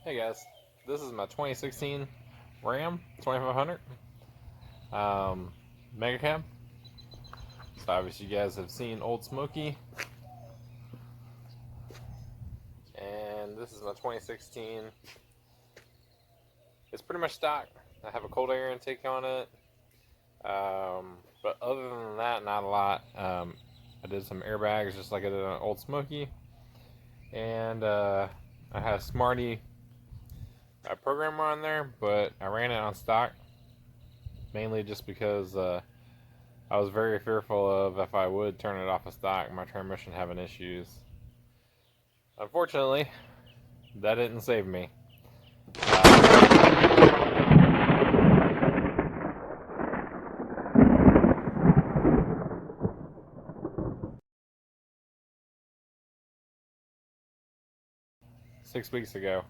Hey guys, this is my 2016 Ram 2500 Mega Cab. So obviously you guys have seen Old Smoky, and this is my 2016. It's pretty much stock. I have a cold air intake on it, but other than that, not a lot. I did some airbags just like I did on Old Smoky, and I had a Smarty programmer on there, but I ran it on stock mainly just because I was very fearful of if I would turn it off of stock, my transmission having issues. Unfortunately, that didn't save me. Uh, 6 weeks ago,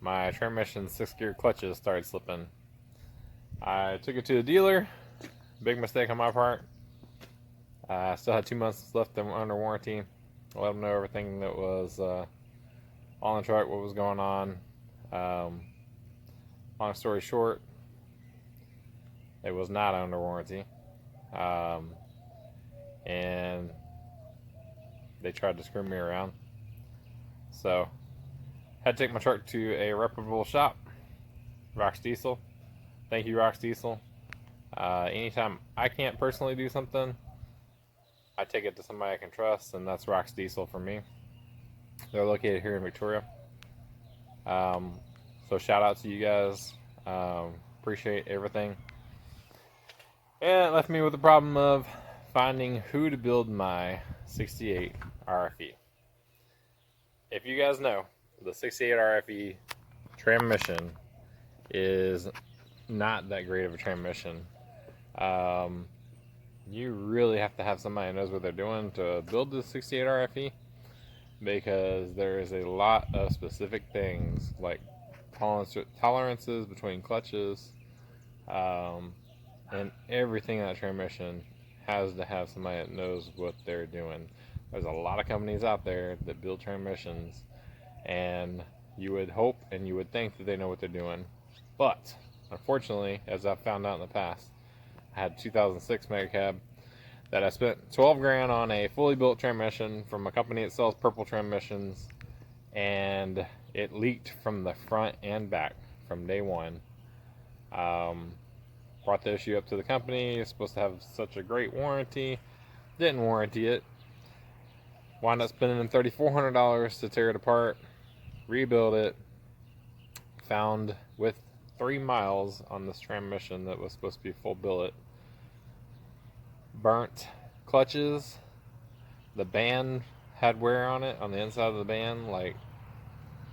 my transmission 6-gear clutches started slipping. I took it to the dealer. Big mistake on my part. I still had 2 months left under warranty. I let them know everything that was on the truck, what was going on. Long story short, it was not under warranty. And they tried to screw me around. So, had to take my truck to a reputable shop, ROKS Diesel. Thank you, ROKS Diesel. Anytime I can't personally do something, I take it to somebody I can trust, and that's ROKS Diesel for me. They're located here in Victoria. So shout out to you guys. Appreciate everything. And it left me with the problem of finding who to build my 68 RFE. If you guys know, the 68 RFE transmission is not that great of a transmission. You really have to have somebody who knows what they're doing to build the 68 RFE, because there is a lot of specific things like tolerances between clutches, and everything in that transmission has to have somebody that knows what they're doing. There's a lot of companies out there that build transmissions, and you would hope and you would think that they know what they're doing. But unfortunately, as I've found out in the past, I had a 2006 Mega Cab that I spent 12 grand on a fully built transmission from a company that sells purple transmissions, and it leaked from the front and back from day one. Brought the issue up to the company. It's supposed to have such a great warranty. Didn't warranty it. Wound up spending $3,400 to tear it apart, rebuild it. Found with 3 miles on this transmission that was supposed to be full billet, burnt clutches. The band had wear on it, on the inside of the band, like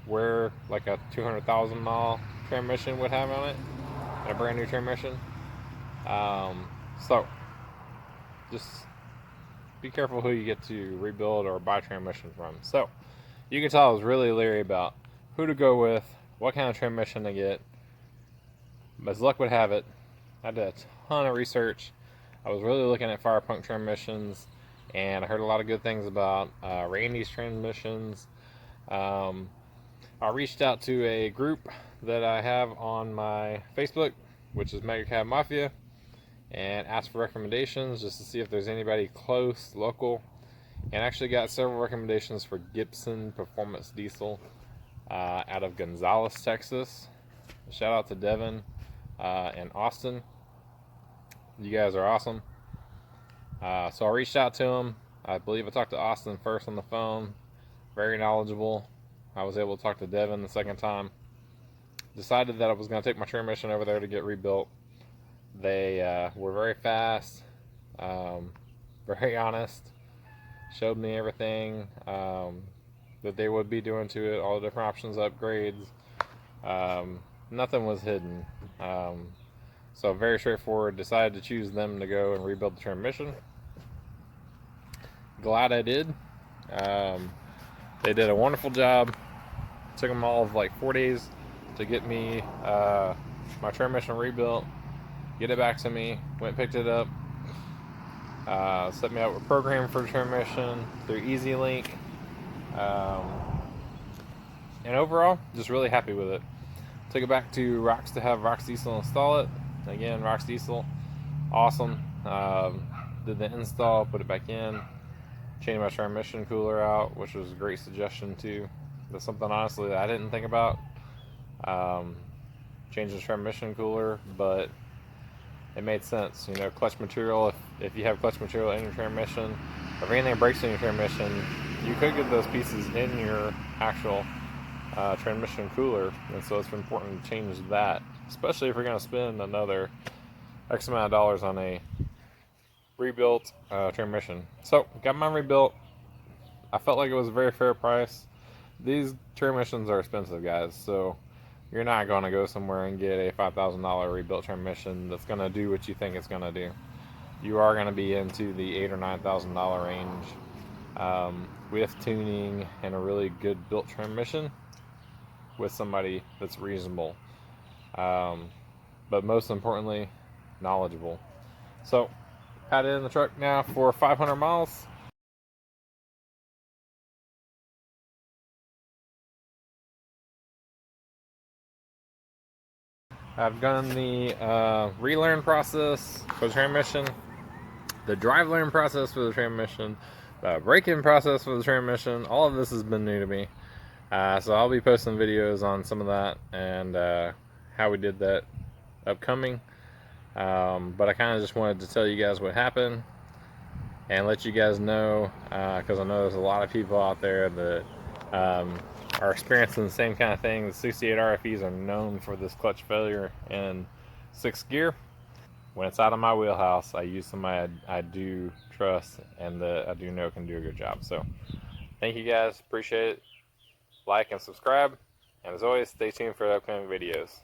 where like a 200,000 mile transmission would have on it, and a brand new transmission. So just be careful who you get to rebuild or buy transmission from. So you can tell I was really leery about who to go with, what kind of transmission to get. But as luck would have it, I did a ton of research. I was really looking at fire punk transmissions, and I heard a lot of good things about Randy's transmissions. I reached out to a group that I have on my Facebook, which is Mega Cab Mafia, and asked for recommendations just to see if there's anybody close, local, and actually got several recommendations for Gibson Performance Diesel out of Gonzales, Texas. Shout out to Devin and Austin. You guys are awesome. So I reached out to him. I believe I talked to Austin first on the phone. Very knowledgeable. I was able to talk to Devin the second time. Decided that I was going to take my transmission over there to get rebuilt. They were very fast, very honest, showed me everything that they would be doing to it, all the different options, upgrades. Nothing was hidden. So very straightforward. Decided to choose them to go and rebuild the transmission. Glad I did. They did a wonderful job. Took them all of like 4 days to get me my transmission rebuilt, get it back to me. Went picked it up, set me up with a program for the transmission through EasyLink. And overall, just really happy with it. Took it back to ROKS to have ROKS Diesel install it. Again, ROKS Diesel, awesome. Did the install, put it back in, changed my transmission cooler out, which was a great suggestion too. That's something honestly that I didn't think about. Um, Changed the transmission cooler, but it made sense. You know, clutch material, if you have clutch material in your transmission, if anything breaks in your transmission, you could get those pieces in your actual transmission cooler, and so it's important to change that, especially if you're going to spend another X amount of dollars on a rebuilt transmission. So, got mine rebuilt. I felt like it was a very fair price. These transmissions are expensive, guys, so you're not going to go somewhere and get a $5,000 rebuilt transmission that's going to do what you think it's going to do. You are going to be into the $8,000 or $9,000 range with tuning and a really good built transmission with somebody that's reasonable, but most importantly, knowledgeable. So, had it in the truck now for 500 miles. I've done the relearn process for the transmission, the drive learn process for the transmission, the break-in process for the transmission. All of this has been new to me. So I'll be posting videos on some of that and how we did that upcoming. But I kind of just wanted to tell you guys what happened and let you guys know, because I know there's a lot of people out there that are experiencing the same kind of thing. The 68 RFEs are known for this clutch failure in 6th gear. When it's out of my wheelhouse, I use somebody I do trust and that I do know can do a good job. So thank you guys, appreciate it. Like and subscribe, and as always, stay tuned for the upcoming videos.